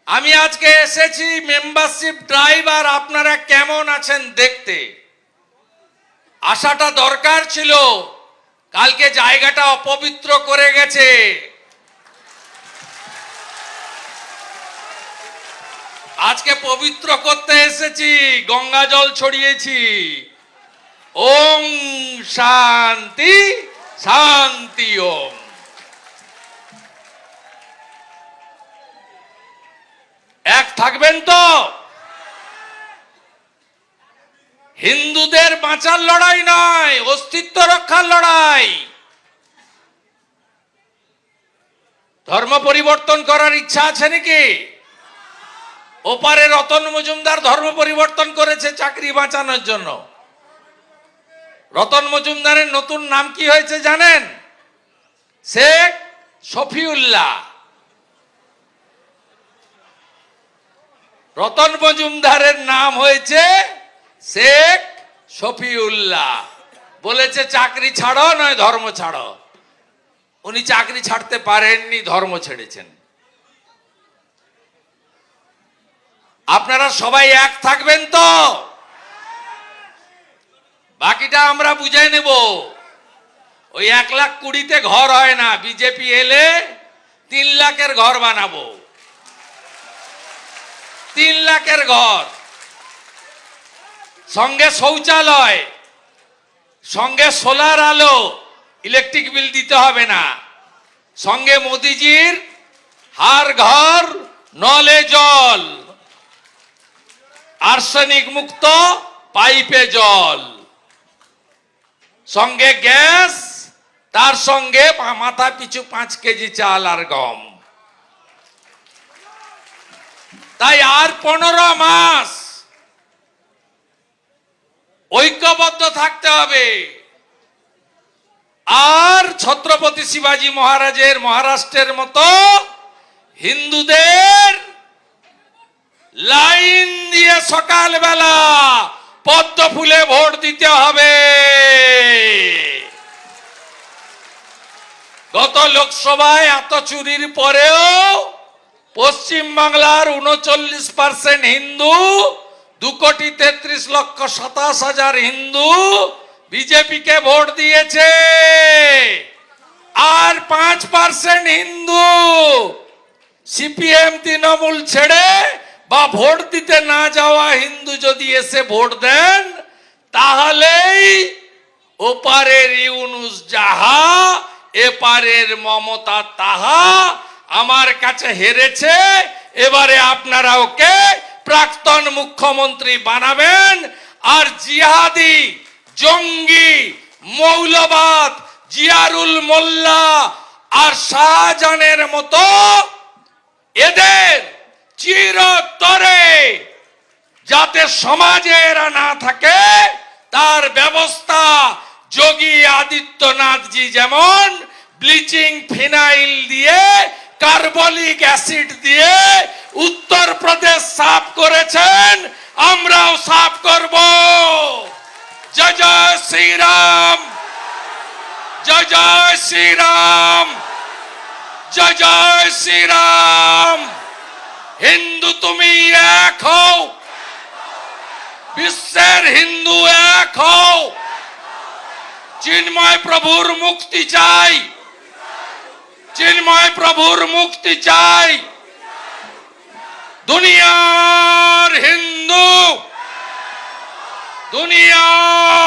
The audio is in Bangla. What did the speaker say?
আমি আজকে এসেছি মেম্বারশিপ ড্রাইভ আর আপনারা কেমন আছেন দেখতে। আসাটা দরকার ছিল, কালকে জায়গাটা অপবিত্র করে গেছে। আজকে পবিত্র করতে এসেছি, গঙ্গা জল ছড়িয়েছি। ওম শান্তি শান্তি ওম। এক থাকবেন তো? হিন্দুদের বাঁচার লড়াই নয়, অস্তিত্ব রক্ষার লড়াই। ধর্ম পরিবর্তন করার ইচ্ছা আছে নাকি? ওপারে রতন মজুমদার ধর্ম পরিবর্তন করেছে চাকরি বাঁচানোর জন্য। রতন মজুমদারের নতুন নাম কি হয়েছে জানেন? শেখ শফিউল্লাহ। রতন মজুমদারের নাম হয়েছে শেখ শফিউল্লাহ। বলেছে চাকরি ছাড়ো নয় ধর্ম ছাড়ো। উনি চাকরি ছাড়তে পারেননি, ধর্ম ছেড়েছেন। আপনারা সবাই এক থাকবেন তো? বাকিটা আমরা বুঝে নেব। ওই 1,20,000-তে ঘর হয় না, বিজেপি এলে 3 লাখের ঘর বানাবো। 3 লাখের ঘর, সঙ্গে শৌচালয়, সঙ্গে সোলার আলো, ইলেকট্রিক বিল দিতে হবে না, সঙ্গে মোদিজির হার ঘর নলে জল, আর্সেনিক মুক্ত পাইপে জল, সঙ্গে গ্যাস, তার সঙ্গে মাথা পিছু 5 কেজি চাল আর গম। তাই আর 15 মাস ঐক্যবদ্ধ থাকতে হবে। আর ছত্রপতি শিবাজী মহারাজের মহারাষ্ট্রের মতো হিন্দুদের লাইন দিয়ে সকালবেলা পদ্ম ফুলে ভোট দিতে হবে। গত লোকসভায় এত চুরির পরেও পশ্চিম বাংলার 39% হিন্দু, 2,33,27,000 হিন্দু বিজেপিকে ভোট দিয়েছে। আর 5% হিন্দু সিপিএম তৃণমূল ছেড়ে বা ভোট দিতে না যাওয়া হিন্দু যদি এসে ভোট দেন, তাহলেই ওপারের ইউনুস যাহা এপারের মমতা তাহা আমার কাছে হেরেছে। এবারে আপনারা ওকে প্রাক্তন মুখ্যমন্ত্রী বানাবেন। আর জিহাদি, জঙ্গি, মৌলবাদ, জিয়ারুল মোল্লা আর শাহজাহানের মতো এদের চিরতরে যাতে সমাজে এরা না থাকে তার ব্যবস্থা যোগী আদিত্যনাথজি যেমন ব্লিচিং ফিনাইল দিয়ে, কার্বলিক অ্যাসিড দিয়ে উত্তরপ্রদেশ সাফ করেছেন, আমরাও সাফ করব। জয় জয় শ্রীরাম, জয় জয় শ্রীরাম, জয় জয় শ্রীরাম। হিন্দু তুমি এক হও, বিশ্বের হিন্দু এক হও। চিন্ময় প্রভুর মুক্তি চাই, চিন্ময় প্রভুর মুক্তি চাই। দুনিয়ার হিন্দু, দুনিয়ার